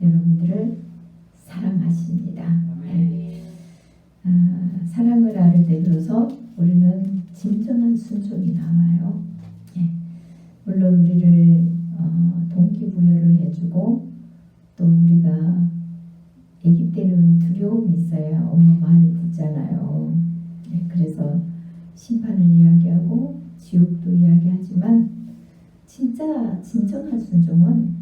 여러분들을 사랑하십니다. 사랑을 알을 때 비로소 우리는 진정한 순종이 나와요. 물론 우리를 동기부여를 해주고 또 우리가 아기 때는 두려움이 있어야 엄마 말을 듣잖아요. 그래서 심판을 이야기하고 지옥도 이야기하지만 진짜 진정한 순종은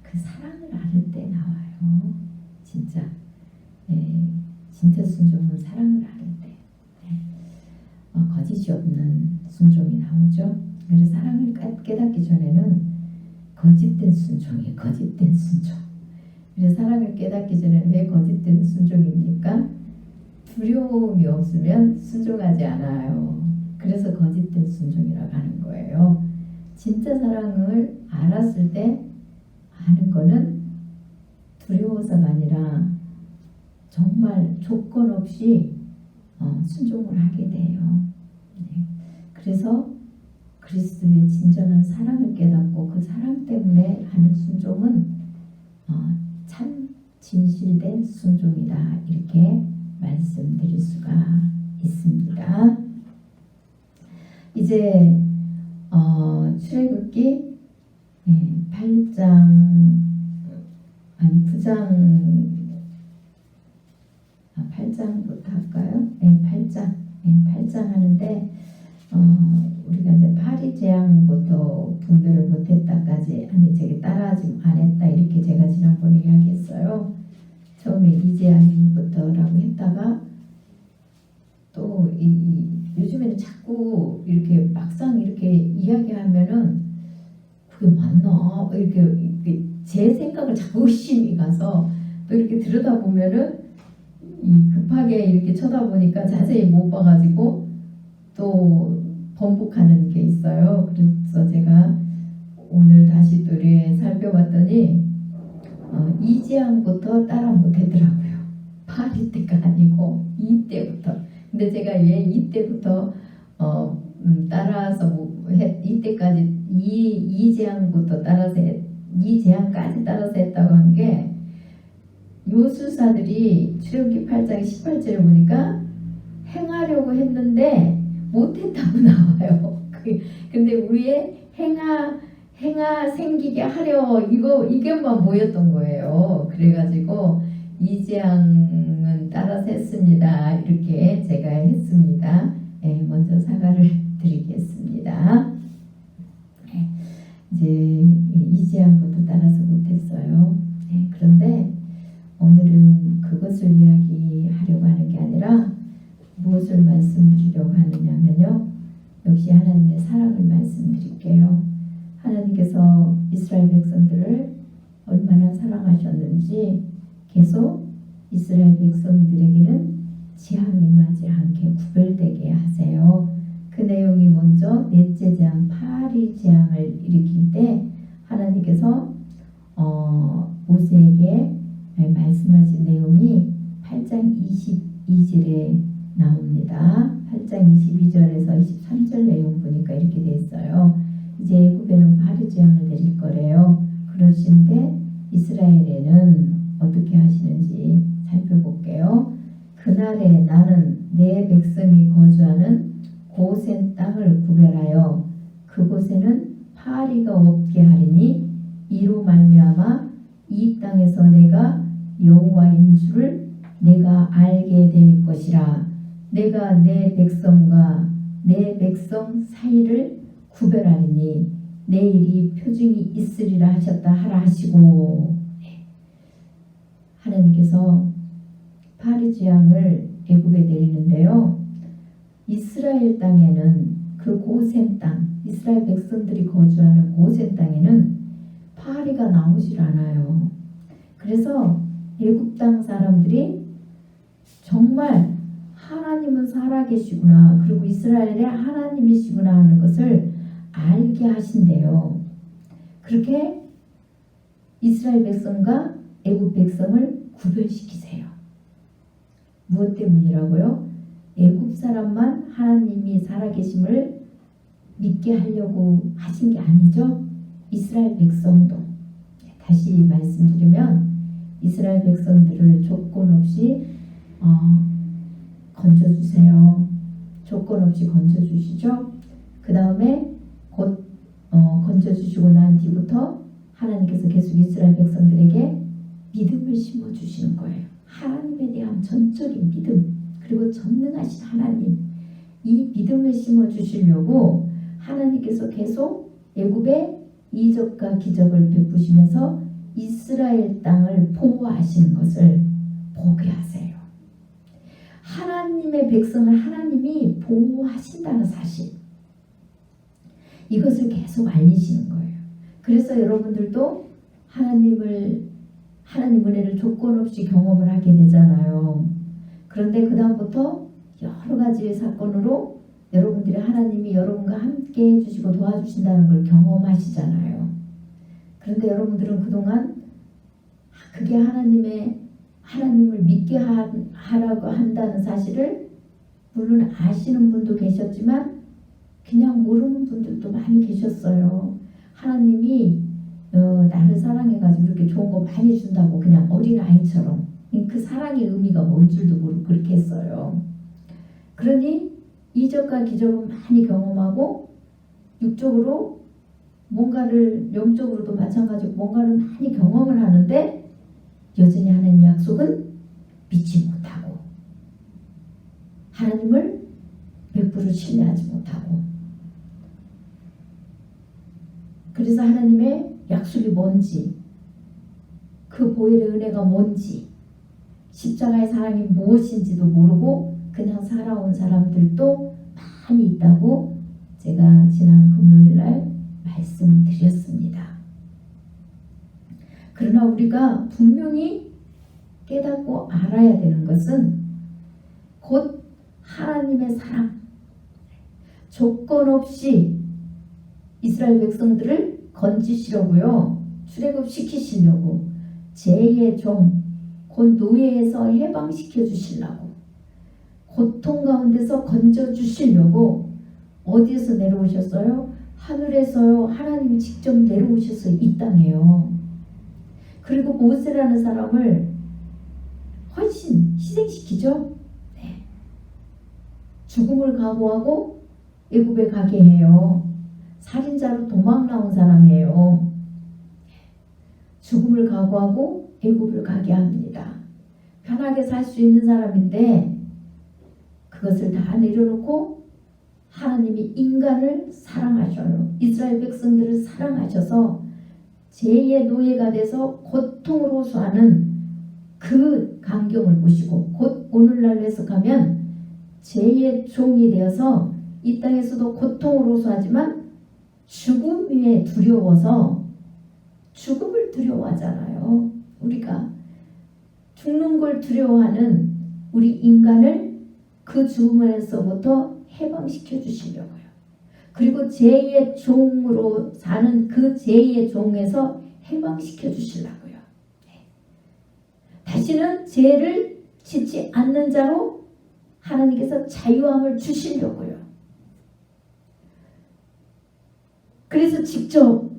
그 사랑을 알을 때 나와요. 진짜 진짜 순종은 사랑을 알을 때 거짓이 없는 순종이 나오죠. 그래서 사랑을 깨닫기 전에는 거짓된 순종이 거짓된 순종. 그래서 사랑을 깨닫기 전에는 왜 거짓된 순종입니까? 두려움이 없으면 순종하지 않아요. 그래서 거짓된 순종이라고 하는 거예요. 진짜 사랑을 알았을 때 아는 거는 두려워서가 아니라 정말 조건 없이 순종을 하게 돼요. 그래서 그리스도의 진정한 사랑을 깨닫고 그 사랑 때문에 하는 순종은 참 진실된 순종이다. 이렇게 말씀드릴 수가 있습니다. 이제 출애굽기 8장부터 할까요? 8장 하는데 우리가 이제 파리 재앙부터 분별을 못했다까지 따라하지 않았다 이렇게 제가 지난번에 이야기했어요. 처음에 이 재앙부터라고 했다가 또 요즘에는 자꾸 이렇게 막상 이렇게 이야기하면은 그게 맞나 이렇게 제 생각을 자꾸 의심이 가서 또 이렇게 들여다보면은 급하게 이렇게 쳐다보니까 자세히 못 봐가지고 또 번복하는 게 있어요. 그래서 제가 오늘 다시 또 이렇게 살펴봤더니 이 재앙부터 따라 못했더라고요. 파리 때가 아니고 이때부터. 근데 제가 왜 이때부터 따라서 이때까지 이 재앙부터 따라서 이 재앙까지 따라서 했다고 한 게 요술사들이 출애굽기 8장 18절을 보니까 행하려고 했는데 못했다고 나와요. 근데 위에 행하 생기게 하려 이것만 모였던 거예요. 그래가지고 이 재앙은 따라서 했습니다. 이렇게 제가 했습니다. 먼저 사과를 드리겠습니다. 이제 이 재앙부터 따라서 못했어요. 그런데 오늘은 그것을 이야기하려고 하는 게 아니라 무엇을 말씀드리려고 하느냐면요. 역시 하나님의 사랑을 말씀드릴게요. 하나님께서 이스라엘 백성들을 얼마나 사랑하셨는지 계속 이스라엘 백성들에게는 재앙이 임하지 않게 구별되게 하세요. 그 내용이 먼저 넷째 재앙 파리 재앙을 일으킬 때 하나님께서 모세에게 말씀하신 내용이 8장 22절에 나옵니다. 8장 22절에서 23절 내용 보니까 이렇게 돼 있어요. 이제 애굽에는 파리 재앙을 내릴 거래요. 그러신데 이스라엘에는 어떻게 하시는지 살펴볼게요. 그날에 나는 내 백성이 거주하는 고센 땅을 구별하여 그곳에는 파리가 없게 하리니 이로 말미암아 이 땅에서 내가 여호와인 줄을 내가 알게 될 것이라. 내가 내 백성과 내 백성 사이를 구별하리니 내일이 표징이 있으리라 하셨다 하라 하시고. 하나님께서 파리 재앙을 애굽에 내리는데요. 이스라엘 땅에는 그 고센 땅, 이스라엘 백성들이 거주하는 고센 땅에는 파리가 나오질 않아요. 그래서 애굽 땅 사람들이 정말 하나님은 살아계시구나, 그리고 이스라엘의 하나님이시구나 하는 것을 알게 하신대요. 그렇게 이스라엘 백성과 애굽 백성을 구별시키세요. 무엇 때문이라고요? 애굽 사람만 하나님이 살아계심을 믿게 하려고 하신 게 아니죠. 이스라엘 백성도. 다시 말씀드리면 이스라엘 백성들을 조건 없이 건져주세요. 조건 없이 건져주시죠. 그 다음에 곧 건져주시고 난 뒤부터 하나님께서 계속 이스라엘 백성들에게 믿음을 심어주시는 거예요. 하나님에 대한 전적인 믿음, 그리고 전능하신 하나님, 이 믿음을 심어주시려고 하나님께서 계속 애굽에 이적과 기적을 베푸시면서 이스라엘 땅을 보호하시는 것을 보게 하세요. 하나님의 백성을 하나님이 보호하신다는 사실, 이것을 계속 알리시는 거예요. 그래서 여러분들도 하나님 은혜를 조건 없이 경험을 하게 되잖아요. 그런데 그 다음부터 여러 가지의 사건으로 여러분들이 하나님이 여러분과 함께 해주시고 도와주신다는 걸 경험하시잖아요. 그런데 여러분들은 그동안 그게 하나님을 믿게 하라고 한다는 사실을 물론 아시는 분도 계셨지만 그냥 모르는 분들도 많이 계셨어요. 하나님이 나를 사랑해가지고 이렇게 좋은 거 많이 준다고 그냥 어린아이처럼 그 사랑의 의미가 뭔 줄도 모르고 그렇게 했어요. 그러니 이적과 기적은 많이 경험하고 육적으로 뭔가를, 영적으로도 마찬가지고 뭔가를 많이 경험을 하는데 여전히 하나님 약속은 믿지 못하고 하나님을 100% 신뢰하지 못하고, 그래서 하나님의 약속이 뭔지, 그 보혈의 은혜가 뭔지, 십자가의 사랑이 무엇인지도 모르고 그냥 살아온 사람들도 많이 있다고 제가 지난 금요일날 말씀드렸습니다. 그러나 우리가 분명히 깨닫고 알아야 되는 것은 곧 하나님의 사랑, 조건 없이 이스라엘 백성들을 건지시려고요, 출애굽시키시려고, 제2의 종, 곧 노예에서 해방시켜 주시려고, 고통 가운데서 건져 주시려고 어디에서 내려오셨어요? 하늘에서요. 하나님이 직접 내려오셔서 이 땅에요. 그리고 모세라는 사람을 훨씬 희생시키죠. 네. 죽음을 각오하고 애굽에 가게 해요. 살인자로 도망 나온 사람이에요. 죽음을 각오하고 애굽을 가게 합니다. 편하게 살 수 있는 사람인데 그것을 다 내려놓고 하나님이 인간을 사랑하셔요. 이스라엘 백성들을 사랑하셔서 제2의 노예가 돼서 고통을 호소하는 그 광경을 보시고, 곧 오늘날로 해석하면 제2의 종이 되어서 이 땅에서도 고통을 호소하지만 죽음에 두려워서, 죽음을 두려워하잖아요. 우리가 죽는 걸 두려워하는 우리 인간을 그 죽음에서부터 해방시켜 주시려고요. 그리고 제2의 종으로 사는 그 제2의 종에서 해방시켜 주시려고요. 다시는 죄를 짓지 않는 자로 하나님께서 자유함을 주시려고요. 그래서 직접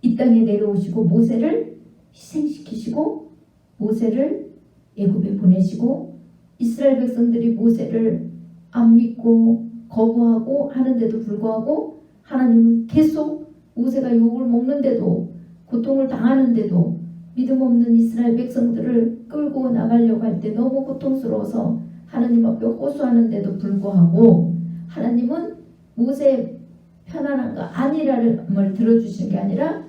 이 땅에 내려오시고 모세를 희생시키시고 모세를 애굽에 보내시고, 이스라엘 백성들이 모세를 안 믿고 거부하고 하는데도 불구하고 하나님은 계속 모세가 욕을 먹는데도, 고통을 당하는데도 믿음 없는 이스라엘 백성들을 끌고 나가려고 할 때 너무 고통스러워서 하나님 앞에 호소하는데도 불구하고 하나님은 모세 편안한 거 아니라를 들어주시는 게 아니라,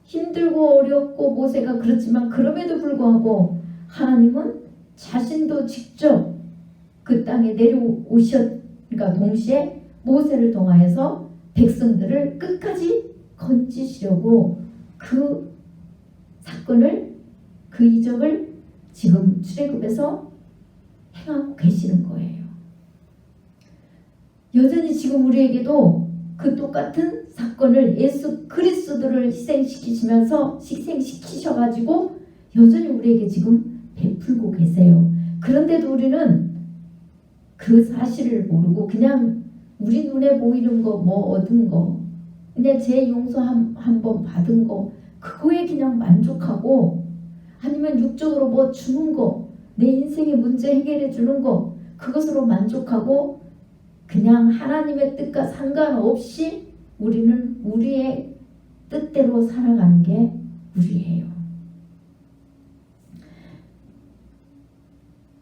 힘들고 어렵고 모세가 그렇지만 그럼에도 불구하고 하나님은 자신도 직접 그 땅에 내려오셨으니까 동시에 모세를 통하여서 백성들을 끝까지 건지시려고 그 사건을, 그 이적을 지금 출애굽에서 행하고 계시는 거예요. 여전히 지금 우리에게도 그 똑같은 사건을 예수 그리스도를 희생시키셔가지고 여전히 우리에게 지금 베풀고 계세요. 그런데도 우리는 그 사실을 모르고 그냥 우리 눈에 보이는 거, 뭐 얻은 거, 그냥 제 용서 한 번 받은 거, 그거에 그냥 만족하고 아니면 육적으로 뭐 주는 거, 내 인생의 문제 해결해 주는 거, 그것으로 만족하고 그냥 하나님의 뜻과 상관없이 우리는 우리의 뜻대로 살아가는 게 우리예요.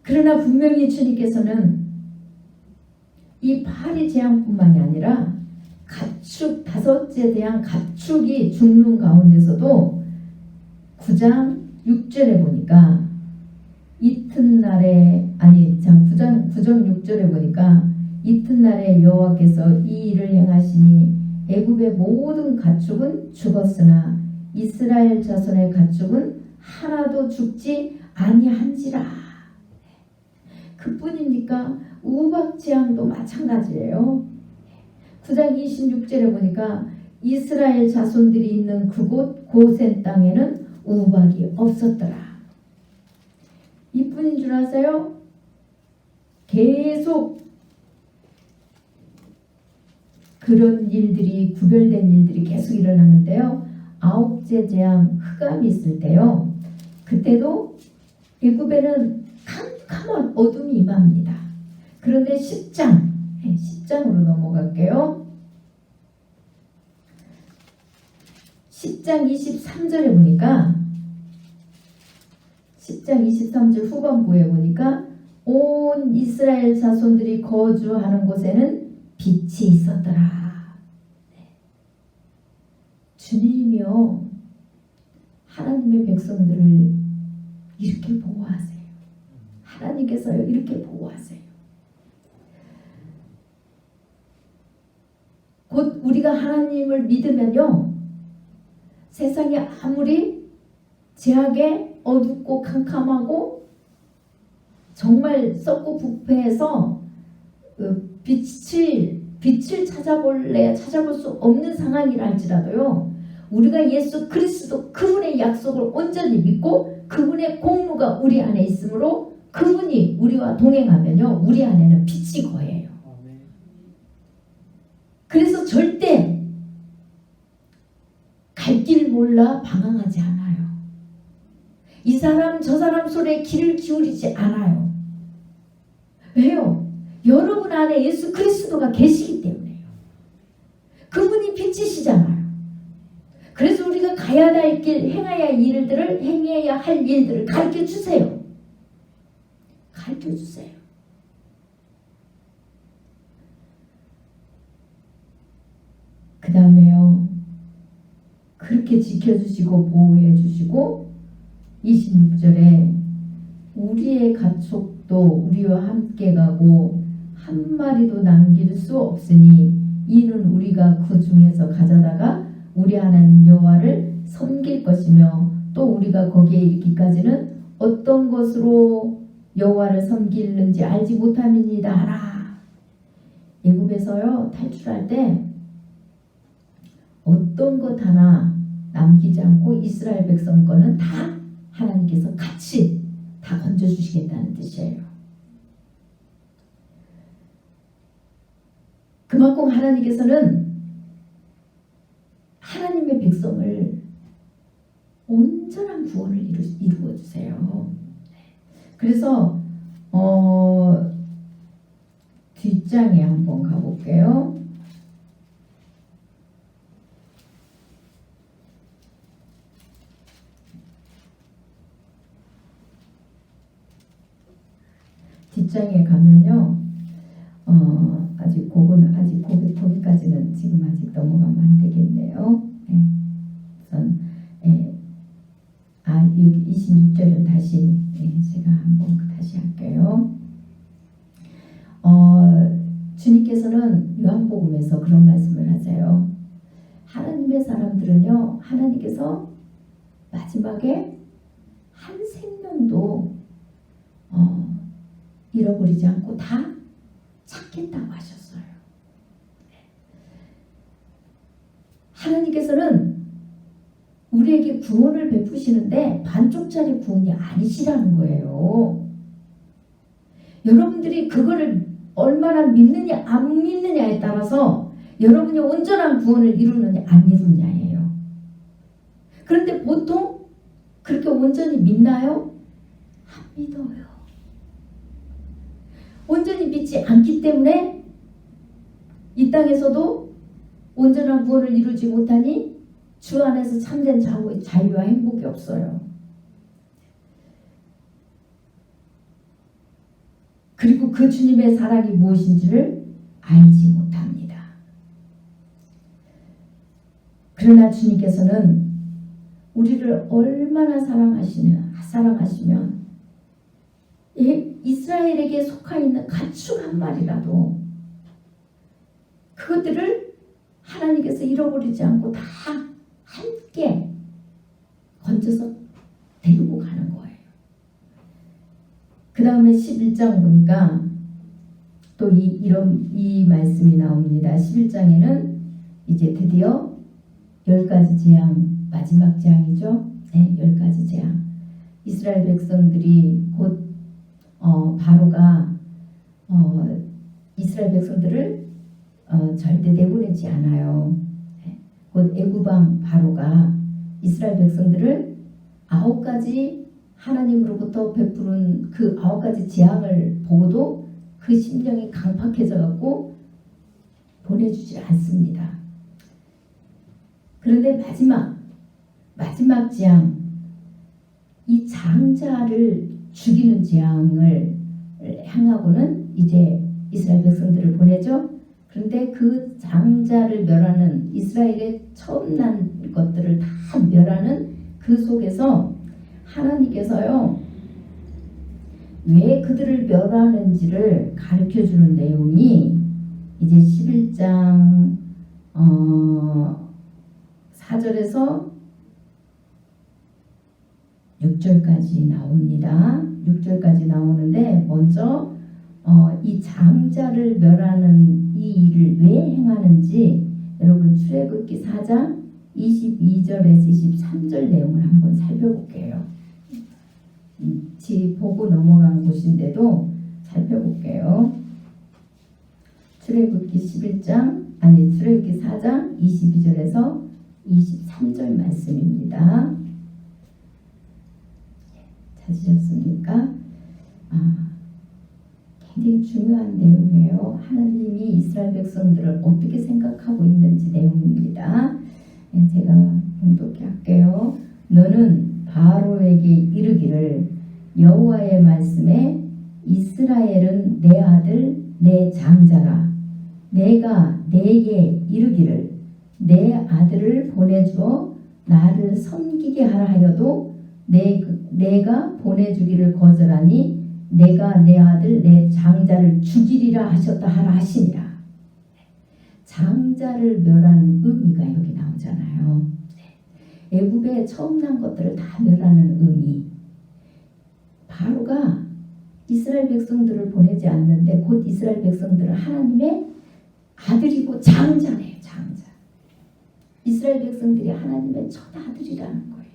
그러나 분명히 주님께서는 이 파리 재앙뿐만이 아니라 가축, 다섯째 대한 가축이 죽는 가운데서도 9장 6절에 보니까 이튿날에 9장 6절에 보니까 이튿날에 여호와께서 이 일을 행하시니 애굽의 모든 가축은 죽었으나 이스라엘 자손의 가축은 하나도 죽지 아니한지라. 그뿐입니까? 우박 재앙도 마찬가지예요. 9장 26절에 보니까 이스라엘 자손들이 있는 그곳 고센 땅에는 우박이 없었더라. 이뿐인 줄 아세요? 계속 그런 일들이, 구별된 일들이 계속 일어나는데요. 9째 재앙 흑암이 있을 때요. 그때도 애굽에는 캄캄한 어둠이 임합니다. 그런데 10장으로 넘어갈게요. 10장 23절에 보니까 10장 23절 후반부에 보니까 온 이스라엘 자손들이 거주하는 곳에는 빛이 있었더라. 주님이요, 하나님의 백성들을 이렇게 보호하세요. 하나님께서요, 이렇게 보호하세요. 곧 우리가 하나님을 믿으면요, 세상이 아무리 죄악에 어둡고 캄캄하고 정말 썩고 부패해서 빛을 찾아볼 수 없는 상황이라 할지라도요, 우리가 예수 그리스도 그분의 약속을 온전히 믿고 그분의 공로가 우리 안에 있으므로 그분이 우리와 동행하면요, 우리 안에는 빛이 거해요. 그래서 절대 갈 길 몰라 방황하지 않아요. 이 사람 저 사람 소리에 귀를 기울이지 않아요. 왜요? 여러분 안에 예수 그리스도가 계시기 때문에요. 그분이 빛이시잖아요. 그래서 우리가 가야 할 길, 행해야 할 일들을 가르쳐 주세요. 가르쳐 주세요. 그 다음에요, 그렇게 지켜주시고 보호해주시고 26절에 우리의 가축도 우리와 함께 가고 한 마리도 남길 수 없으니 이는 우리가 그 중에서 가져다가 우리 하나님 여호와를 섬길 것이며 또 우리가 거기에 이르기까지는 어떤 것으로 여호와를 섬기는지 알지 못함이니이다 하라. 애굽에서요, 탈출할 때 어떤 것 하나 남기지 않고 이스라엘 백성 거는 다 하나님께서 같이 다 건져주시겠다는 뜻이에요. 그만큼 하나님께서는 하나님의 백성을 온전한 구원을 이루어 주세요. 그래서 뒷장에 한번 가볼게요. 뒷장에 가면요, 거기까지는 지금 아직 넘어가면 안 되겠네요. 네. 우선, 여기 26절은 다시, 제가 한번 다시 할게요. 주님께서는 요한복음에서 그런 말씀을 하세요. 하나님의 사람들은요, 하나님께서 마지막에 한 생명도 잃어버리지 않고 다 찾겠다고 하셨어요. 하나님께서는 우리에게 구원을 베푸시는데 반쪽짜리 구원이 아니시라는 거예요. 여러분들이 그거를 얼마나 믿느냐 안 믿느냐에 따라서 여러분이 온전한 구원을 이루느냐 안 이루느냐예요. 그런데 보통 그렇게 온전히 믿나요? 안 믿어요. 온전히 믿지 않기 때문에 이 땅에서도 온전한 구원을 이루지 못하니 주 안에서 참된 자유와 행복이 없어요. 그리고 그 주님의 사랑이 무엇인지를 알지 못합니다. 그러나 주님께서는 우리를 얼마나 사랑하시면 이스라엘에게 속하 있는 가축 한 마리라도 그것들을 하나님께서 잃어버리지 않고 다 함께 건져서 데리고 가는 거예요. 그 다음에 11장 보니까 또 이 말씀이 나옵니다. 11장에는 이제 드디어 10가지 재앙, 마지막 재앙이죠. 네, 10가지 재앙. 이스라엘 백성들이 곧 바로가 이스라엘 백성들을 절대 내보내지 않아요. 네, 곧 애굽왕 바로가 이스라엘 백성들을 9가지 하나님으로부터 베푸는 그 9가지 재앙을 보고도 그 심령이 강팍해져 갖고 보내주지 않습니다. 그런데 마지막 재앙, 이 장자를 죽이는 재앙을 향하고는 이제 이스라엘 백성들을 보내죠. 그런데 그 장자를 멸하는, 이스라엘의 처음 난 것들을 다 멸하는 그 속에서 하나님께서요, 왜 그들을 멸하는지를 가르쳐주는 내용이 이제 11장 4절에서 6절까지 나옵니다. 6절까지 나오는데 먼저 이 장자를 멸하는 이 일을 왜 행하는지 여러분 출애굽기 4장 22절에서 23절 내용을 한번 살펴볼게요. 보고 넘어간 곳인데도 살펴볼게요. 출애굽기 4장 22절에서 23절 말씀입니다. 찾으셨습니까? 굉장히 중요한 내용이에요. 하나님이 이스라엘 백성들을 어떻게 생각하고 있는지 내용입니다. 제가 봉독해 할게요. 너는 바로에게 이르기를 여호와의 말씀에 이스라엘은 내 아들 내 장자라. 내가 내게 이르기를 내 아들을 보내주어 나를 섬기게 하라 하여도 내가 보내주기를 거절하니 내가 내 아들 내 장자를 죽이리라 하셨다 하라 하시니라. 장자를 멸하는 의미가 여기 나오잖아요. 애굽에 처음 난 것들을 다 멸하는 의미. 바로가 이스라엘 백성들을 보내지 않는데 곧 이스라엘 백성들은 하나님의 아들이고 장자네요. 장자. 이스라엘 백성들이 하나님의 첫 아들이라는 거예요.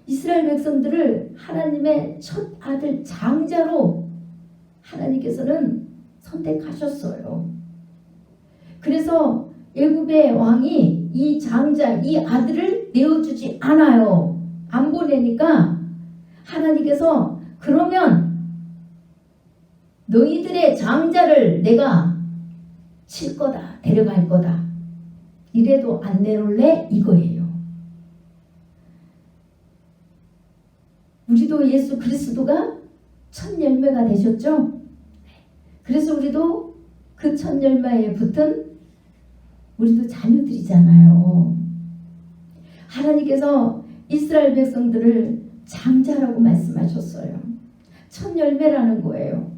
이스라엘 백성들을 하나님의 첫 아들 장자로 하나님께서는 선택하셨어요. 그래서 애굽의 왕이 이 장자, 이 아들을 내어주지 않아요. 안 보내니까 하나님께서 그러면 너희들의 장자를 내가 칠 거다, 데려갈 거다. 이래도 안 내놓을래? 이거예요. 우리도 예수 그리스도가 첫 열매가 되셨죠? 그래서 우리도 그 첫 열매에 붙은 우리도 자녀들이잖아요. 하나님께서 이스라엘 백성들을 장자라고 말씀하셨어요. 첫 열매라는 거예요.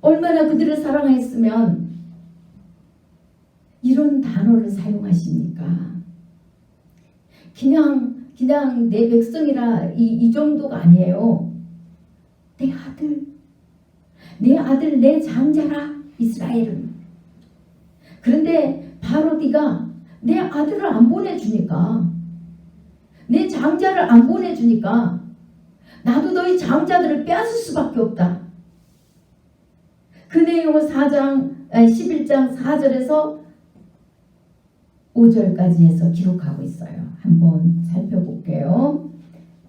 얼마나 그들을 사랑했으면 이런 단어를 사용하십니까? 그냥 내 백성이라 이 정도가 아니에요. 내 아들 내 장자라 이스라엘은. 그런데 바로 네가 내 아들을 안 보내주니까, 내 장자를 안 보내주니까 나도 너희 장자들을 빼앗을 수밖에 없다. 그 내용을 11장 4절에서 5절까지 해서 기록하고 있어요. 한번 살펴볼게요.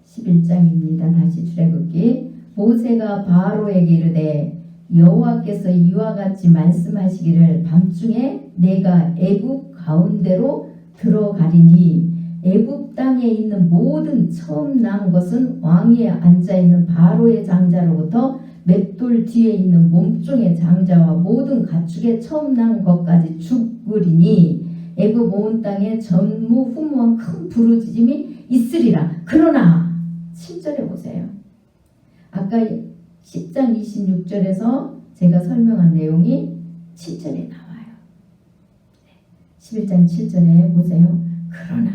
11장입니다. 다시 출애굽기. 모세가 바로에게 이르되 여호와께서 이와 같이 말씀하시기를 밤중에 내가 애굽 가운데로 들어가리니 애굽 땅에 있는 모든 처음 난 것은 왕위에 앉아있는 바로의 장자로부터 맷돌 뒤에 있는 몸종의 장자와 모든 가축의 처음 난 것까지 죽으리니 애굽 온 땅에 전무후무한 큰 부르짖음이 있으리라. 그러나 7절에 보세요. 아까 10장 26절에서 제가 설명한 내용이 7절에 나와요. 11장 7절에 보세요. 그러나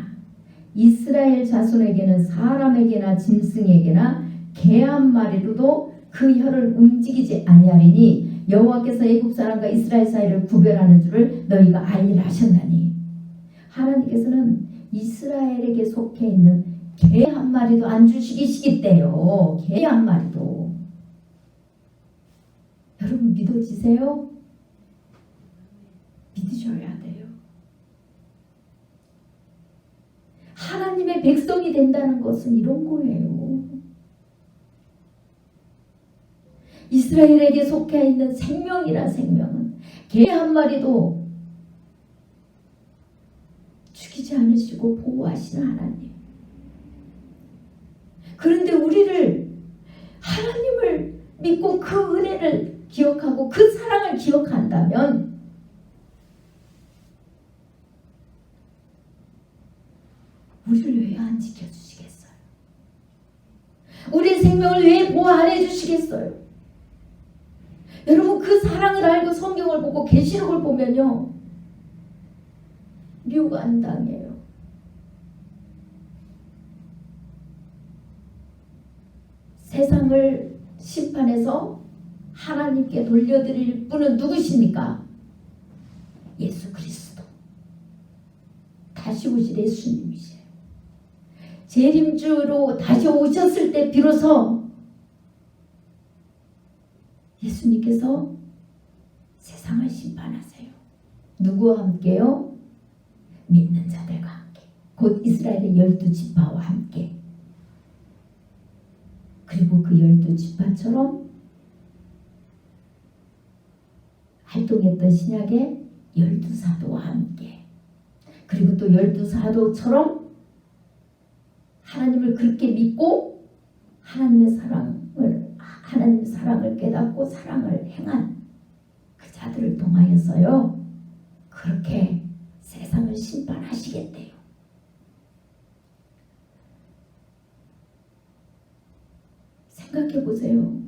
이스라엘 자손에게는 사람에게나 짐승에게나 개 한 마리로도 그 혀를 움직이지 아니하리니 여호와께서 애굽 사람과 이스라엘 사이를 구별하는 줄을 너희가 알리라 하셨나니. 하나님께서는 이스라엘에게 속해 있는 개 한 마리도 안 주시기시겠대요. 개 한 마리도. 여러분 믿어지세요? 믿으셔야 돼요. 하나님의 백성이 된다는 것은 이런 거예요. 이스라엘에게 속해 있는 생명이란 생명은 개 한 마리도 죽이지 않으시고 보호하시는 하나님. 그런데 우리를 하나님을 믿고 그 은혜를 기억하고 그 사랑을 기억한다면 우리를 왜 안 지켜주시겠어요? 우리의 생명을 왜 보호 안 해주시겠어요? 여러분 그 사랑을 알고 성경을 보고 계시록을 보면요 묘가 안 당해요. 세상을 심판해서 하나님께 돌려드릴 분은 누구십니까? 예수 그리스도. 다시 오실 예수님이세요. 재림주로 다시 오셨을 때 비로소 예수님께서 세상을 심판하세요. 누구와 함께요? 믿는 자들과 함께. 곧 이스라엘의 12지파와 함께. 그리고 그 12지파처럼 활동했던 신약의 12사도와 함께. 그리고 또 12사도처럼 하나님을 그렇게 믿고 하나님의 사랑을 깨닫고 사랑을 행한 그 자들을 통하여서요 그렇게 세상을 심판하시겠대요. 생각해 보세요.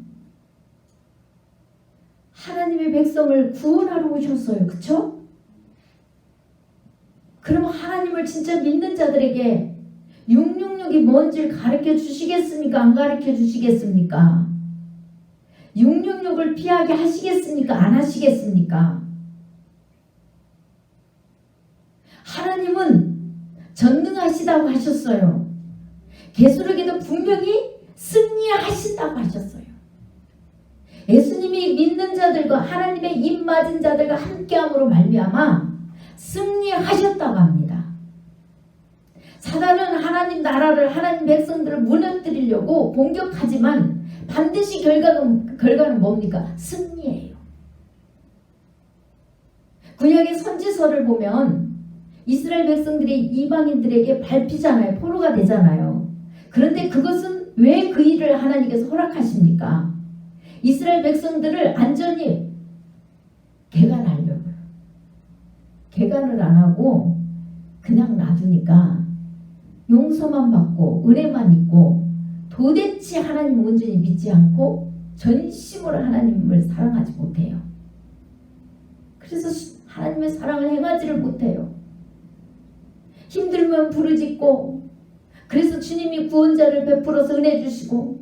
하나님의 백성을 구원하러 오셨어요. 그쵸? 그러면 하나님을 진짜 믿는 자들에게 666이 뭔지를 가르쳐 주시겠습니까? 안 가르쳐 주시겠습니까? 666을 피하게 하시겠습니까? 안 하시겠습니까? 하나님은 전능하시다고 하셨어요. 계시록에도 분명히 승리하신다고 하셨어요. 예수님이 믿는 자들과 하나님의 입 맞은 자들과 함께함으로 말미암아 승리하셨다고 합니다. 사단은 하나님 나라를 하나님 백성들을 무너뜨리려고 공격하지만 반드시 결과는 뭡니까? 승리예요. 구약의 선지서를 보면 이스라엘 백성들이 이방인들에게 밟히잖아요. 포로가 되잖아요. 그런데 그것은 왜 그 일을 하나님께서 허락하십니까? 이스라엘 백성들을 안전히 개간하려고요. 개간을 안 하고 그냥 놔두니까 용서만 받고 은혜만 있고 도대체 하나님 온전히 믿지 않고 전심으로 하나님을 사랑하지 못해요. 그래서 하나님의 사랑을 행하지를 못해요. 힘들면 부르짖고 그래서 주님이 구원자를 베풀어서 은혜 주시고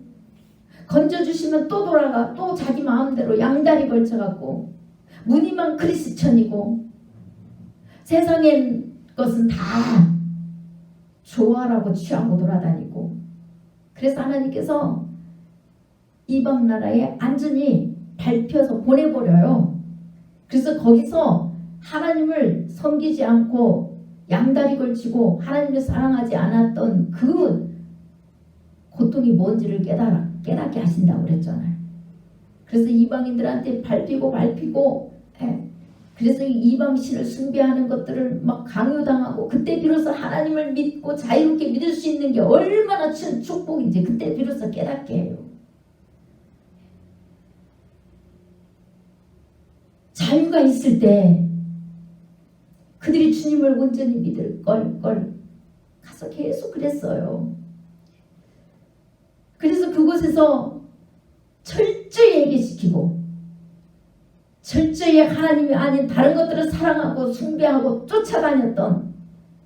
건져주시면 또 돌아가 또 자기 마음대로 양다리 걸쳐갖고 무늬만 크리스천이고 세상엔 것은 다 좋아라고 취하고 돌아다니고 그래서 하나님께서 이방 나라에 안전히 밟혀서 보내버려요. 그래서 거기서 하나님을 섬기지 않고 양다리 걸치고 하나님을 사랑하지 않았던 그 고통이 뭔지를 깨닫게 하신다고 그랬잖아요. 그래서 이방인들한테 밟히고 그래서 이방신을 숭배하는 것들을 막 강요당하고 그때 비로소 하나님을 믿고 자유롭게 믿을 수 있는 게 얼마나 큰 축복인지 그때 비로소 깨닫게 해요. 자유가 있을 때 그들이 주님을 온전히 믿을 걸 가서 계속 그랬어요. 그래서 그곳에서 철저히 얘기시키고 철저히 하나님이 아닌 다른 것들을 사랑하고 숭배하고 쫓아다녔던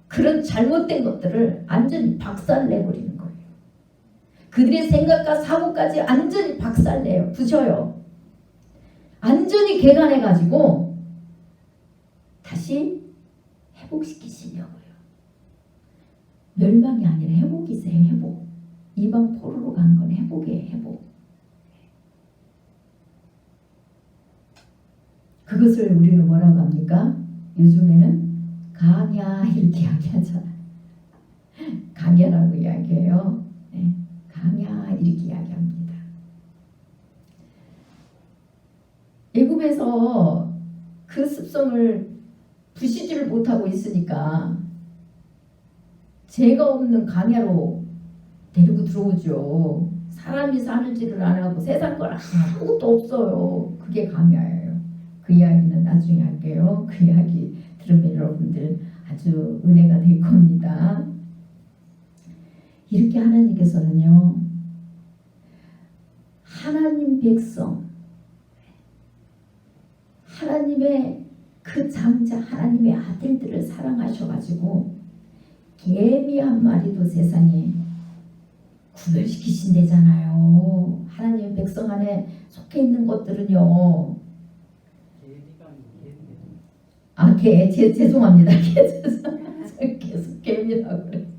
그런 잘못된 것들을 완전히 박살내버리는 거예요. 그들의 생각과 사고까지 완전히 박살내요. 부셔요. 완전히 개간해가지고 다시 회복시키시려고요. 멸망이 아니라 회복이세요. 회복. 이방 포로로 간 건 회복이에요. 회복. 그것을 우리는 뭐라고 합니까? 요즘에는 강야 이렇게 이야기하잖아요. 강야라고 이야기해요. 네, 강야 이렇게 이야기합니다. 애굽에서 그 습성을 부시지를 못하고 있으니까 죄가 없는 강야로 데리고 들어오죠. 사람이 사는지를 안 하고 세상 걸 아무것도 없어요. 그게 강야예요. 그 이야기는 나중에 할게요. 그 이야기 들으면 여러분들 아주 은혜가 될 겁니다. 이렇게 하나님께서는요, 하나님 백성, 하나님의 그 장자, 하나님의 아들들을 사랑하셔가지고 개미 한 마리도 세상에 구별시키신대잖아요. 하나님의 백성 안에 속해 있는 것들은요. 죄송합니다. 계속 개미라고 그랬어요.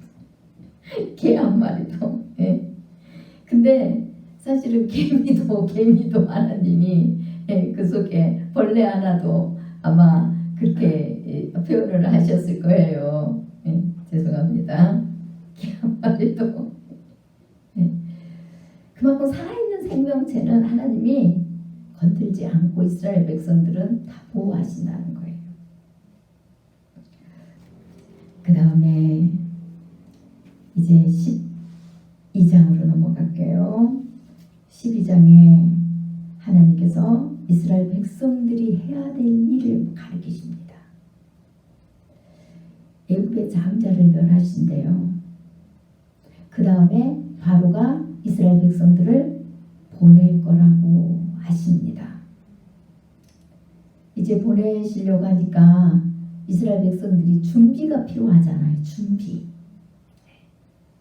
개 한 마리도. 예. 근데 사실은 개미도 하나님이 그 속에 벌레 하나도 아마 그렇게 표현을 하셨을 거예요. 죄송합니다. 개 한 마리도. 그만큼 살아있는 생명체는 하나님이 건들지 않고 이스라엘 백성들은 다 보호하신다는 거예요. 그 다음에 이제 12장으로 넘어갈게요. 12장에 하나님께서 이스라엘 백성들이 해야 될 일을 가르치십니다. 애굽의 장자를 멸하신대요. 그 다음에 바로가 이스라엘 백성들을 보낼 거라고 하십니다. 이제 보내시려고 하니까 이스라엘 백성들이 준비가 필요하잖아요. 준비.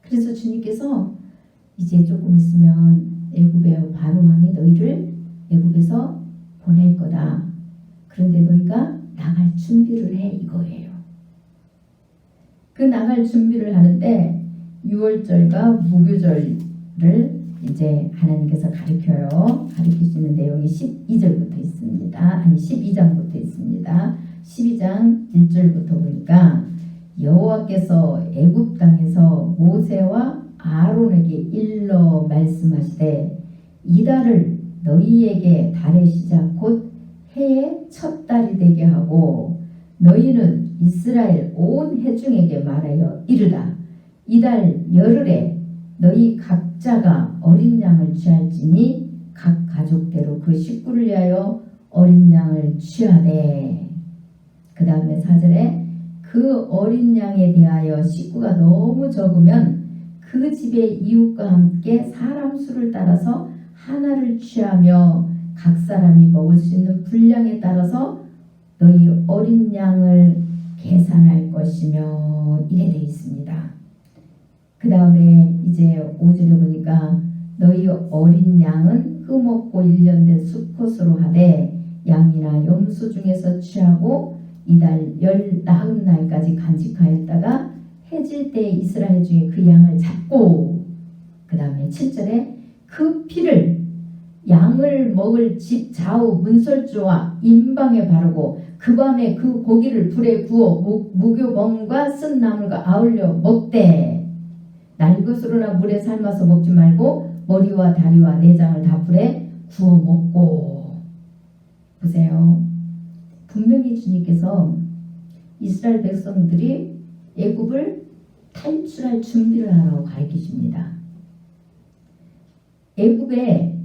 그래서 주님께서 이제 조금 있으면 애굽의 바로 왕이 너희를 애굽에서 보낼 거다. 그런데 너희가 나갈 준비를 해 이거예요. 그 나갈 준비를 하는데 6월절과 무교절을 이제 하나님께서 가르치시는 내용이 12절부터 있습니다. 아니 12장부터 있습니다. 12장 1절부터 보니까 여호와께서 애굽 땅에서 모세와 아론에게 일러 말씀하시되 이달을 너희에게 달의 시작 곧 해의 첫 달이 되게 하고 너희는 이스라엘 온 회중에게 말하여 이르다 이달 열흘에 너희 각자가 어린 양을 취할지니 각 가족대로 그 식구를 위하여 어린 양을 취하되 그 다음에 4절에 그 어린 양에 대하여 식구가 너무 적으면 그 집의 이웃과 함께 사람 수를 따라서 하나를 취하며 각 사람이 먹을 수 있는 분량에 따라서 너희 어린 양을 계산할 것이며 이래 되어 있습니다. 그 다음에 이제 5절에 보니까 너희 어린 양은 흠없고 1년 된 수컷으로 하되 양이나 염소 중에서 취하고 이달 19날까지 간직하였다가 해질 때 이스라엘 중에 그 양을 잡고 그 다음에 7절에 그 피를 양을 먹을 집 좌우 문설주와 임방에 바르고 그 밤에 그 고기를 불에 구워 무교범과 쓴 나물과 아울러 먹되 날 것으로나 물에 삶아서 먹지 말고 머리와 다리와 내장을 다 불에 구워 먹고. 보세요. 분명히 주님께서 이스라엘 백성들이 애굽을 탈출할 준비를 하라고 가르치십니다. 애굽에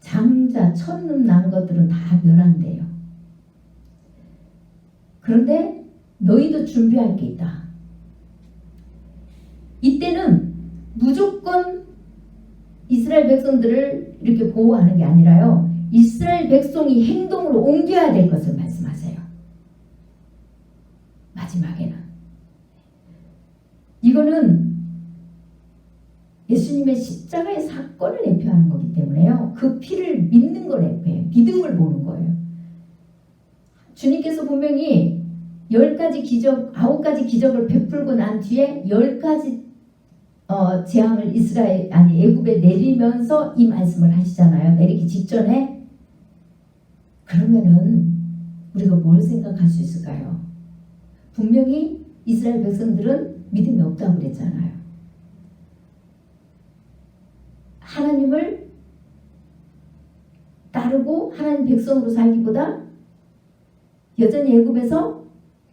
장자 첫눈 난 것들은 다 멸한대요. 그런데 너희도 준비할 게 있다. 이때는 무조건 이스라엘 백성들을 이렇게 보호하는 게 아니라요, 이스라엘 백성이 행동으로 옮겨야 될 것을 말씀하세요. 마지막에는 이거는 예수님의 십자가의 사건을 대표하는 거기 때문에요, 그 피를 믿는 걸 대표해요. 믿음을 보는 거예요. 주님께서 분명히 10가지 기적, 9가지 기적을 베풀고 난 뒤에 10가지 재앙을 애굽에 내리면서 이 말씀을 하시잖아요. 내리기 직전에. 그러면은 우리가 뭘 생각할 수 있을까요? 분명히 이스라엘 백성들은 믿음이 없다고 그랬잖아요. 하나님을 따르고 하나님 백성으로 살기보다 여전히 애굽에서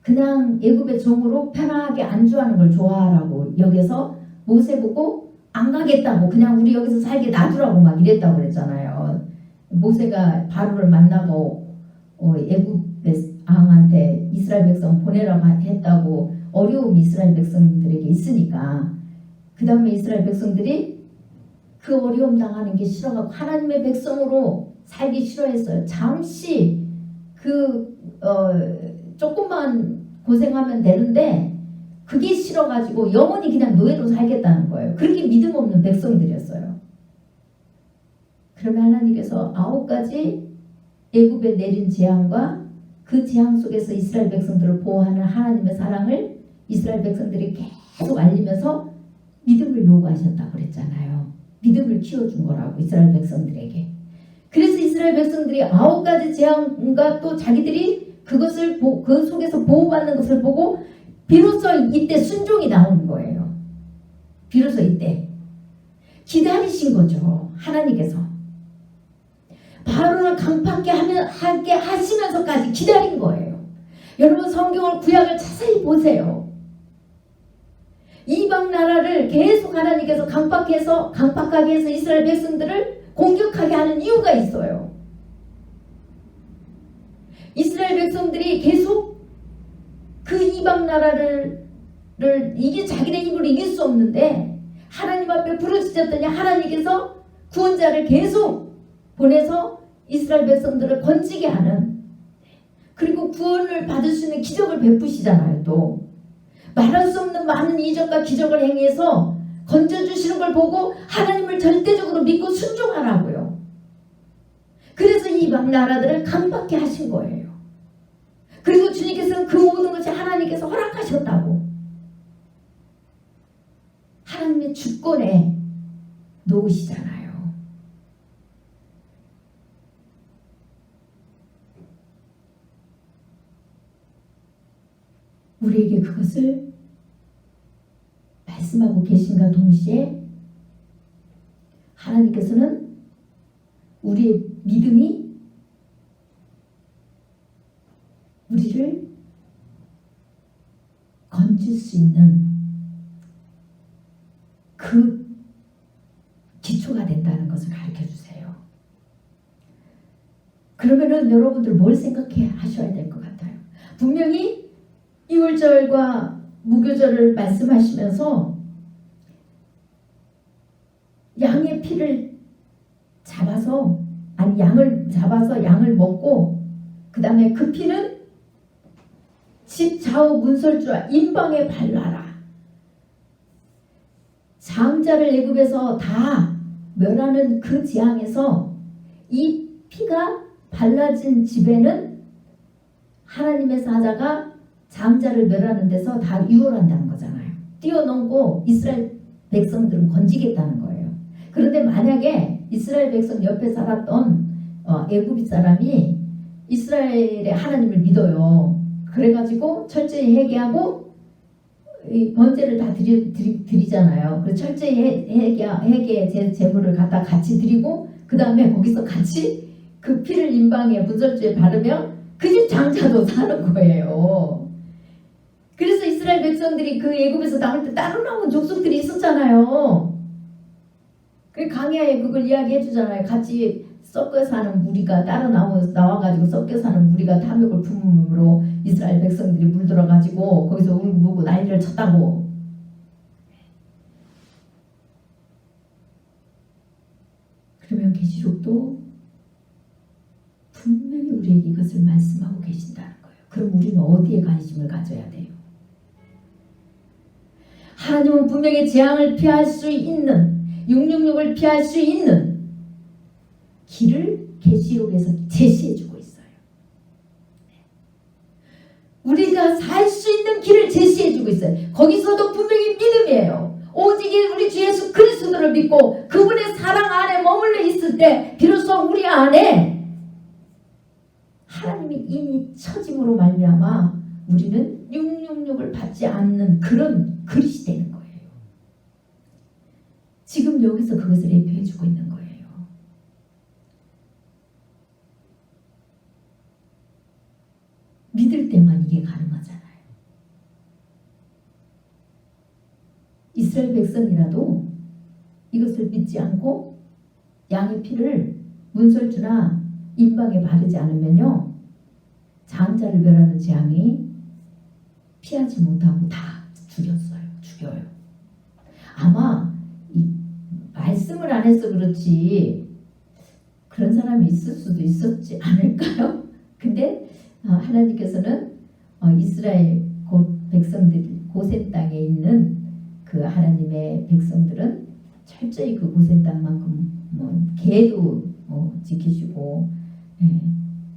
그냥 애굽의 종으로 편하게 안주하는 걸 좋아하라고 여겨서 모세 보고 안 가겠다고, 그냥 우리 여기서 살게 놔두라고 막 이랬다고 그랬잖아요. 모세가 바로를 만나고 애굽의 왕한테 이스라엘 백성 보내라고 했다고 어려움이 이스라엘 백성들에게 있으니까 그 다음에 이스라엘 백성들이 그 어려움 당하는 게 싫어가지고 하나님의 백성으로 살기 싫어했어요. 잠시 조금만 고생하면 되는데 그게 싫어가지고 영원히 그냥 노예로 살겠다는 거예요. 그렇게 믿음 없는 백성들이었어요. 그러면 하나님께서 9가지 애굽에 내린 재앙과 그 재앙 속에서 이스라엘 백성들을 보호하는 하나님의 사랑을 이스라엘 백성들이 계속 알리면서 믿음을 요구하셨다고 그랬잖아요. 믿음을 키워준 거라고 이스라엘 백성들에게. 그래서 이스라엘 백성들이 9가지 재앙과 또 자기들이 그것을 그 속에서 보호받는 것을 보고 비로소 이때 순종이 나오는 거예요. 비로소 이때 기다리신 거죠. 하나님께서 바로를 강팍하게 하게 하시면서까지 기다린 거예요. 여러분 성경을 구약을 자세히 보세요. 이방 나라를 계속 하나님께서 강팍하게 해서 이스라엘 백성들을 공격하게 하는 이유가 있어요. 이스라엘 백성들이 계속 그 이방 나라를 이게 자기네 힘으로 이길 수 없는데 하나님 앞에 부르짖었더니 하나님께서 구원자를 계속 보내서 이스라엘 백성들을 건지게 하는, 그리고 구원을 받을 수 있는 기적을 베푸시잖아요. 또 말할 수 없는 많은 이적과 기적을 행해서 건져주시는 걸 보고 하나님을 절대적으로 믿고 순종하라고요. 그래서 이방 나라들을 강박해 하신 거예요. 그리고 주님께서는 그 모든 것이 하나님께서 허락하셨다고. 하나님의 주권에 놓으시잖아요. 우리에게 그것을 말씀하고 계신가 동시에 하나님께서는 우리의 믿음이 우리를 건질 수 있는 그 기초가 된다는 것을 가르쳐 주세요. 그러면은 여러분들 뭘 생각해 하셔야 될 것 같아요. 분명히 유월절과 무교절을 말씀하시면서 양의 피를 잡아서, 양을 잡아서 양을 먹고 그 다음에 그 피는 집 좌우 문설주와 임방에 발라라. 장자를 애굽에서 다 멸하는 그 재앙에서 이 피가 발라진 집에는 하나님의 사자가 장자를 멸하는 데서 다 유월한다는 거잖아요. 뛰어넘고 이스라엘 백성들은 건지겠다는 거예요. 그런데 만약에 이스라엘 백성 옆에 살았던 애굽 사람이 이스라엘의 하나님을 믿어요. 그래가지고 철저히 회개하고 이 번제를 다 드리잖아요. 그래서 철저히 회개 제물을 갖다 같이 드리고 그 다음에 거기서 같이 그 피를 임방에 문설주에 바르면 그 집 장자도 사는 거예요. 그래서 이스라엘 백성들이 그 애굽에서 나올 때 따로 나온 족속들이 있었잖아요. 그 강야에 그걸 이야기해 주잖아요. 같이 섞여 사는 무리가 따로 나와가지고 섞여 사는 무리가 탐욕을 품음으로 이스라엘 백성들이 물들어가지고 거기서 울고 난리를 쳤다고. 그러면 계시록도 분명히 우리에게 이것을 말씀하고 계신다는 거예요. 그럼 우리는 어디에 관심을 가져야 돼요? 하나님은 분명히 재앙을 피할 수 있는 666을 피할 수 있는 길을 계시록에서 제시해주고 있어요. 우리가 살 수 있는 길을 제시해주고 있어요. 거기서도 분명히 믿음이에요. 오직 우리 주 예수 그리스도를 믿고 그분의 사랑 안에 머물러 있을 때 비로소 우리 안에 하나님이 인이 처짐으로 말미암아 우리는 666을 받지 않는 그런 그릇이 되는 거예요. 지금 여기서 그것을 예표해주고 있는 거예요. 믿을 때만 이게 가능하잖아요. 이스라엘 백성이라도 이것을 믿지 않고 양의 피를 문설주나 임방에 바르지 않으면요, 장자를 멸하는 재앙이 피하지 못하고 다 죽여요. 아마 이 말씀을 안 해서 그렇지 그런 사람이 있을 수도 있었지 않을까요? 근데 하나님께서는 이스라엘 백성들 고센 땅에 있는 그 하나님의 백성들은 철저히 그 고센 땅만큼 개도 지키시고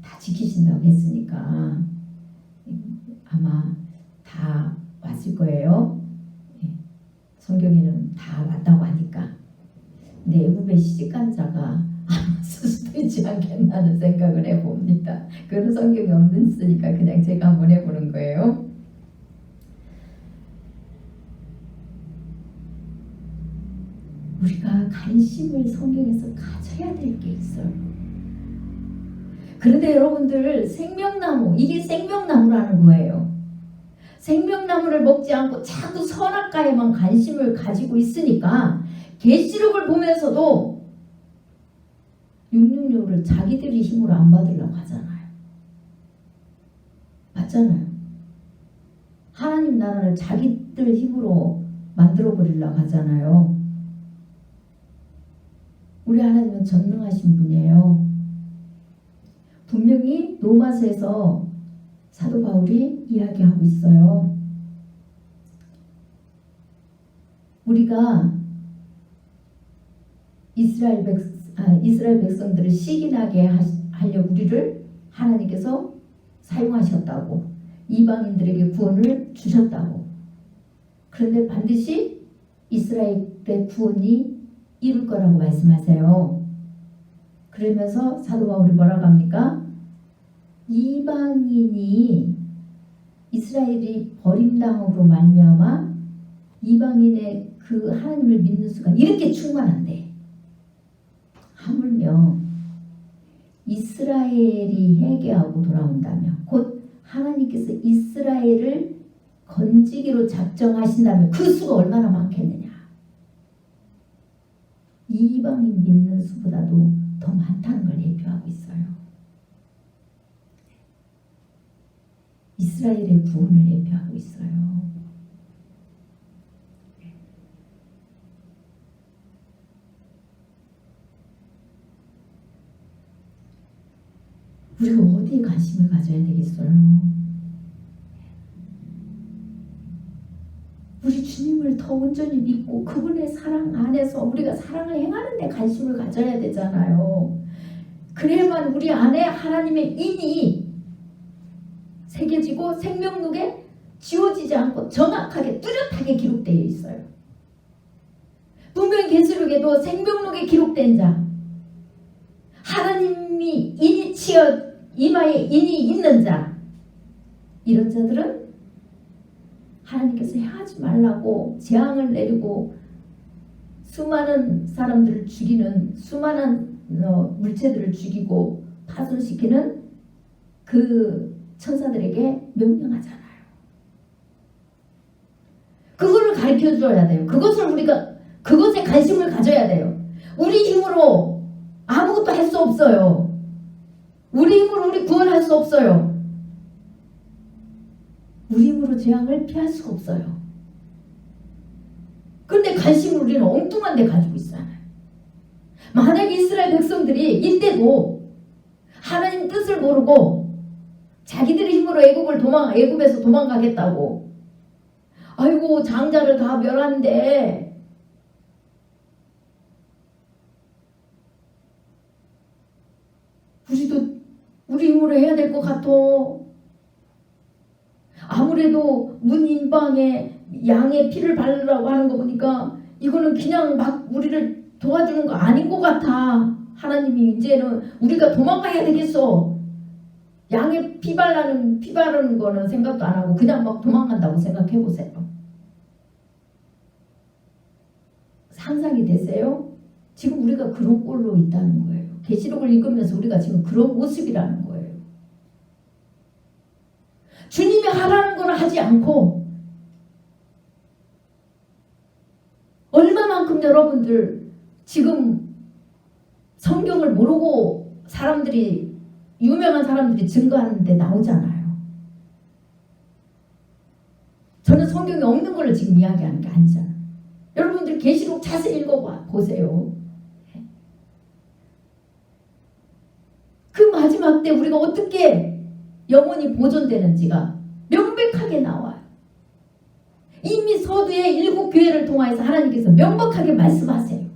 다 지키신다고 했으니까 아마 다 왔을 거예요. 성경에는 다 왔다고 하니까. 근데 애굽의 시집간 자가 안 왔을 수도 있지 않겠나 하는 생각을 해봅니다. 그런 성경이 없으니까 그냥 제가 한번 해보는 거예요. 우리가 관심을 성경에서 가져야 될 게 있어요. 그런데 여러분들 생명나무, 이게 생명나무라는 거예요. 생명나무를 먹지 않고 자꾸 선악과에만 관심을 가지고 있으니까 계시록을 보면서도 666을 자기들이 힘으로 안 받으려고 하잖아요. 맞잖아요. 하나님 나라를 자기들 힘으로 만들어 버리려고 하잖아요. 우리 하나님은 전능하신 분이에요. 분명히 로마서에서 사도 바울이 이야기하고 있어요. 우리가 이스라엘 백성들을 시기나게 하려 우리를 하나님께서 사용하셨다고, 이방인들에게 구원을 주셨다고. 그런데 반드시 이스라엘의 구원이 이룰 거라고 말씀하세요. 그러면서 사도 바울이 뭐라고 합니까? 이방인이 이스라엘이 버림당으로 말미암아 이방인의 그 하나님을 믿는 수가 이렇게 충만한데, 하물며 이스라엘이 회개하고 돌아온다면, 곧 하나님께서 이스라엘을 건지기로 작정하신다면 그 수가 얼마나 많겠느냐. 이방인 믿는 수보다도 더 많다는 걸 예표하고 있어요. 이스라엘의 구원을 예표하고 있어요. 우리가 어디에 관심을 가져야 되겠어요? 우리 주님을 더 온전히 믿고 그분의 사랑 안에서 우리가 사랑을 행하는 데 관심을 가져야 되잖아요. 그래야만 우리 안에 하나님의 인이 새겨지고 생명록에 지워지지 않고 정확하게 뚜렷하게 기록되어 있어요. 분명 계시록에도 생명록에 기록된 자, 하나님이 인이 치어 이마에 인이 있는 자, 이런 자들은 하나님께서 향하지 말라고 재앙을 내리고 수많은 사람들을 죽이는, 수많은 물체들을 죽이고 파손시키는 그 천사들에게 명령하잖아요. 그거를 가르쳐 줘야 돼요. 그것에 관심을 가져야 돼요. 우리 힘으로 아무것도 할 수 없어요. 우리 힘으로 우리 구원할 수 없어요. 우리 힘으로 재앙을 피할 수가 없어요. 그런데 관심을 우리는 엉뚱한 데 가지고 있어요. 만약에 이스라엘 백성들이 이때도 하나님 뜻을 모르고 자기들의 힘으로 애굽에서 도망가겠다고, 아이고 장자를 다 멸한데 우리도 우리 힘으로 해야 될 것 같아. 아무래도 문 인방에 양의 피를 바르라고 하는 거 보니까 이거는 그냥 막 우리를 도와주는 거 아닌 것 같아. 하나님이 이제는 우리가 도망가야 되겠어. 양의 피 바르는 거는 생각도 안 하고 그냥 막 도망간다고 생각해 보세요. 상상이 되세요? 지금 우리가 그런 꼴로 있다는 거예요. 계시록을 읽으면서 우리가 지금 그런 모습이라는 거예요. 주님이 하라는 걸 하지 않고, 얼마만큼 여러분들 지금 성경을 모르고 유명한 사람들이 증거하는데 나오잖아요. 저는 성경에 없는 걸로 지금 이야기하는 게 아니잖아요. 여러분들 계시록 자세히 읽어보세요. 그 마지막 때 우리가 어떻게 영원히 보존되는지가 명백하게 나와요. 이미 서두에 7교회를 통하여서 하나님께서 명백하게 말씀하세요.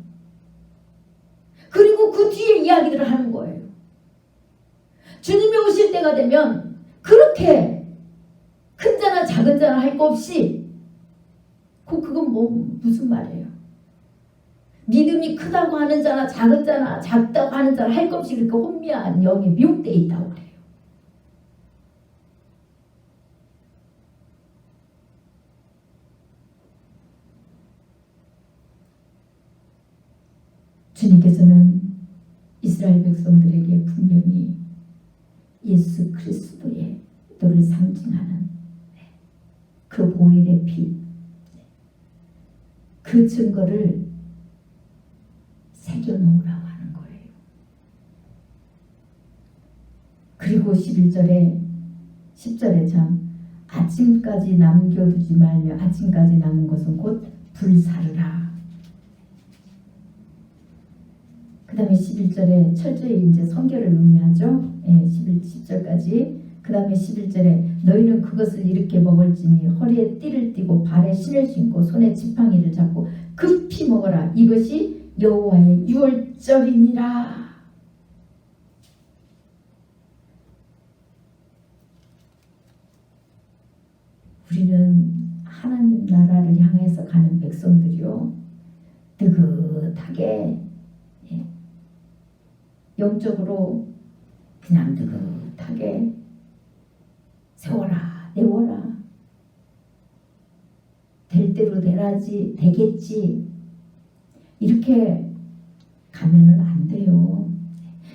그리고 그 뒤에 이야기를 하는 거예요. 주님이 오실 때가 되면 그렇게 큰 자나 작은 자나 할 거 없이, 그건 무슨 말이에요? 믿음이 크다고 하는 자나 작은 자나 작다고 하는 자나 할 것 없이 그렇게 혼미한 영에 미혹되어 있다고 그래요. 주님께서는 이스라엘 백성들에게 분명히 예수 그리스도의 너를 상징하는 그 보혈의 피, 그 증거를 새겨놓으라고 하는 거예요. 그리고 10절에 참 아침까지 남겨두지 말며 아침까지 남은 것은 곧 불사르라. 그 다음에 11절에 철저히 이제 성결을 의미하죠. 10절까지. 그 다음에 11절에 너희는 그것을 이렇게 먹을지니 허리에 띠를 띠고 발에 신을 신고 손에 지팡이를 잡고 급히 먹어라. 이것이 여호와의 유월절이니라. 우리는 하나님 나라를 향해서 가는 백성들이요, 느긋하게, 영적으로 그냥 느긋하게 세워라, 내워라, 될 대로 되겠지, 이렇게 가면은 안 돼요.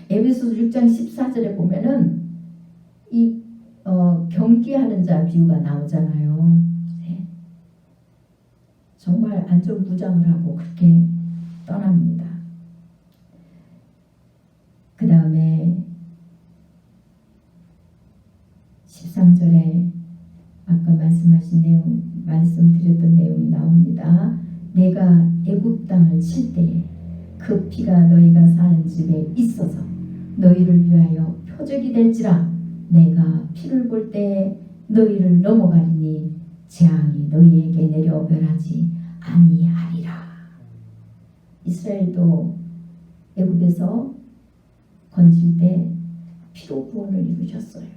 에베소서 6장 14절에 보면은 이 경기하는 자 비유가 나오잖아요. 정말 안전무장을 하고 그렇게 떠납니다. 그 다음에 13절에 아까 말씀드렸던 내용이 나옵니다. 내가 애굽 땅을 칠 때에 그 피가 너희가 사는 집에 있어서 너희를 위하여 표적이 될지라. 내가 피를 볼 때에 너희를 넘어가리니 재앙이 너희에게 내려 멸하지 아니하리라. 이스라엘도 애굽에서 건질 때 피로 구원을 이루셨어요.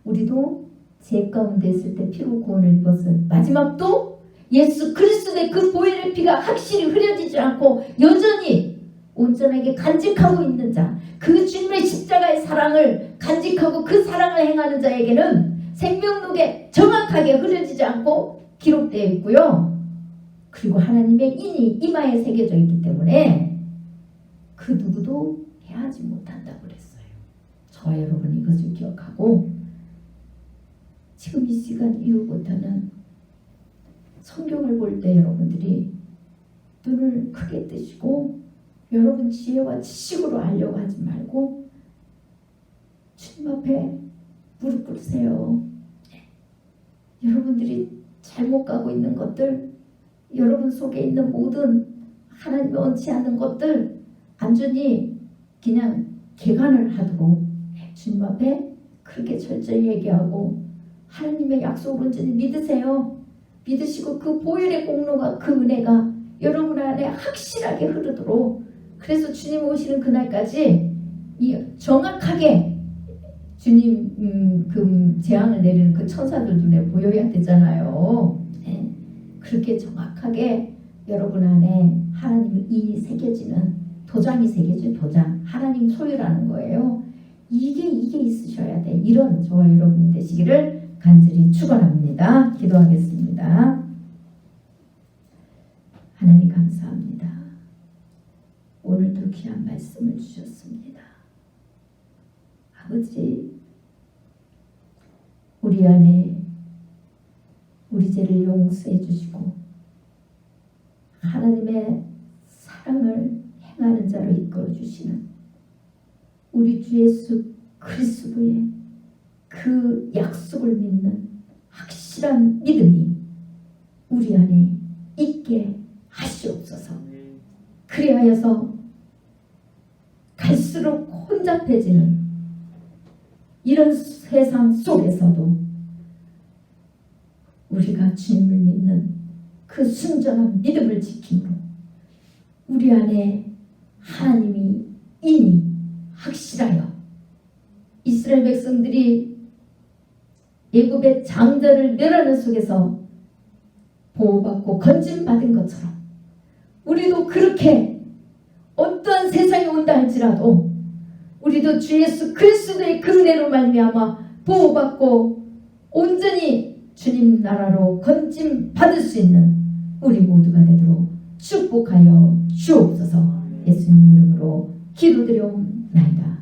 우리도 죄 가운데 있을 때 피로 구원을 입었어요. 마지막도 예수 그리스도의 그 보혈의 피가 확실히 흐려지지 않고 여전히 온전하게 간직하고 있는 자, 그 주님의 십자가의 사랑을 간직하고 그 사랑을 행하는 자에게는 생명록에 정확하게 흐려지지 않고 기록되어 있고요. 그리고 하나님의 인이 이마에 새겨져 있기 때문에 그 누구도 해하지 못한다고 그랬어요. 저와 여러분 이것을 기억하고 지금 이 시간 이후부터는 성경을 볼 때 여러분들이 눈을 크게 뜨시고 여러분 지혜와 지식으로 알려고 하지 말고 주님 앞에 무릎 꿇으세요. 여러분들이 잘못 가고 있는 것들, 여러분 속에 있는 모든 하나님이 원치 않는 것들 안전히 그냥 개간을 하도록 주님 앞에 그렇게 철저히 얘기하고 하나님의 약속을 온전히 믿으세요. 믿으시고 그 보혈의 공로가 그 은혜가 여러분 안에 확실하게 흐르도록, 그래서 주님 오시는 그날까지 정확하게 주님 그 재앙을 내리는 그 천사들 눈에 보여야 되잖아요. 네. 그렇게 정확하게 여러분 안에 하나님의 인이 새겨지는 도장이 새겨진 도장, 하나님 소유라는 거예요. 이게 있으셔야 돼. 이런 저와 여러분이 되시기를 간절히 축원합니다. 기도하겠습니다. 하나님 감사합니다. 오늘도 귀한 말씀을 주셨습니다. 아버지, 우리 안에 우리 죄를 용서해 주시고 하나님의 사랑을 행하는 자로 이끌어 주시는 우리 주 예수 그리스도의 그 약속을 믿는 확실한 믿음이 우리 안에 있게 하시옵소서. 그리하여서 갈수록 혼잡해지는 이런 세상 속에서도 우리가 주님을 믿는 그 순전한 믿음을 지킴으로 우리 안에 하나님이 인이 확실하여 이스라엘 백성들이 애굽의 장자를 멸하는 속에서 보호받고 건짐받은 것처럼 우리도 그렇게 어떠한 세상이 온다 할지라도 우리도 주 예수 그리스도의 그 은혜로 말미암아 보호받고 온전히 주님 나라로 건짐받을 수 있는 우리 모두가 되도록 축복하여 주옵소서. 예수님 이름으로 기도드려옵나이다.